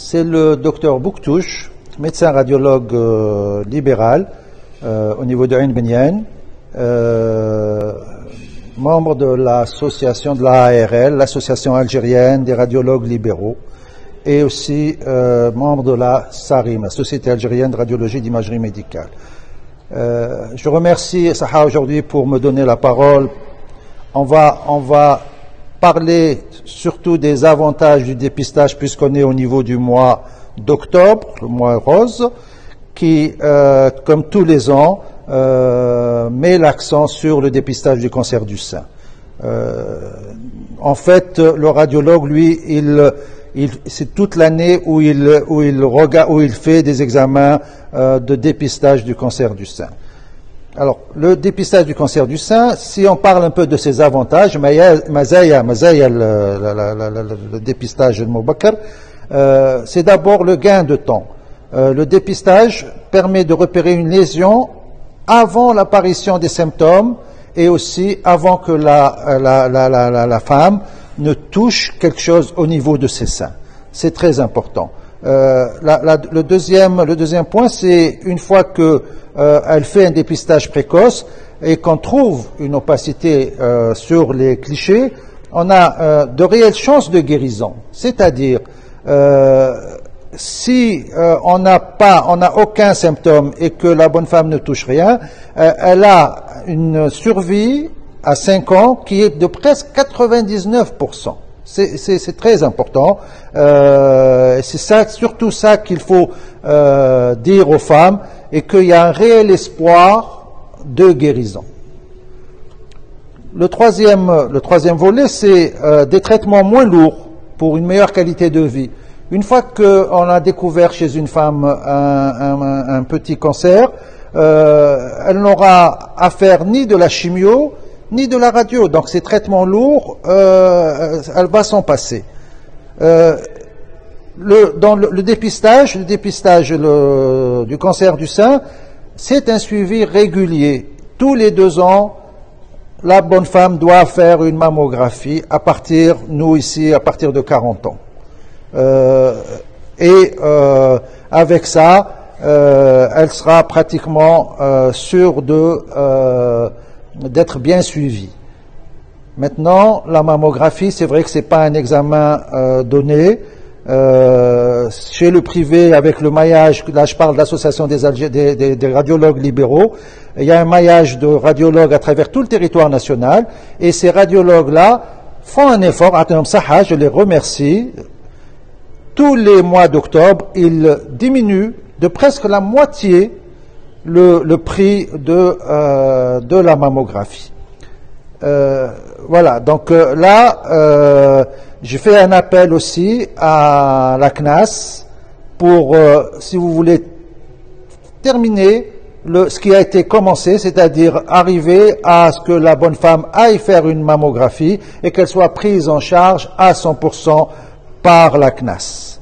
c'est le docteur Bouktouche, médecin radiologue libéral au niveau de Ain Benyan, membre de l'association de l'AARL, l'association algérienne des radiologues libéraux, et aussi membre de la SARIM, la Société algérienne de radiologie d'imagerie médicale. Je remercie Saha aujourd'hui pour me donner la parole. On va parler surtout des avantages du dépistage puisqu'on est au niveau du mois d'octobre, le mois rose, qui, comme tous les ans, met l'accent sur le dépistage du cancer du sein. En fait, le radiologue, lui, c'est toute l'année où il fait des examens de dépistage du cancer du sein. Alors, le dépistage du cancer du sein, si on parle un peu de ses avantages, le dépistage Mubakar, c'est d'abord le gain de temps. Le dépistage permet de repérer une lésion avant l'apparition des symptômes et aussi avant que la femme ne touche quelque chose au niveau de ses seins. C'est très important. Le deuxième point, c'est une fois que elle fait un dépistage précoce et qu'on trouve une opacité sur les clichés, on a de réelles chances de guérison. C'est-à-dire, si on n'a aucun symptôme et que la bonne femme ne touche rien, elle a une survie à 5 ans qui est de presque 99%. C'est très important. C'est surtout ça qu'il faut dire aux femmes et qu'il y a un réel espoir de guérison. Le troisième volet, c'est des traitements moins lourds pour une meilleure qualité de vie. Une fois qu'on a découvert chez une femme un petit cancer, elle n'aura à faire ni de la chimio, ni de la radio. Donc ces traitements lourds, elle va s'en passer. Dans le dépistage du cancer du sein, c'est un suivi régulier. Tous les 2 ans, la bonne femme doit faire une mammographie à partir de 40 ans. Avec ça, elle sera pratiquement sûre d'être bien suivie. Maintenant, la mammographie, c'est vrai que c'est pas un examen donné. Chez le privé, avec le maillage, là je parle de l'association des radiologues libéraux, il y a un maillage de radiologues à travers tout le territoire national, et ces radiologues-là font un effort. Je les remercie. Tous les mois d'octobre, ils diminuent de presque la moitié le prix de la mammographie. Voilà, donc là, je fais un appel aussi à la CNAS pour, si vous voulez, terminer ce qui a été commencé, c'est-à-dire arriver à ce que la bonne femme aille faire une mammographie et qu'elle soit prise en charge à 100% par la CNAS.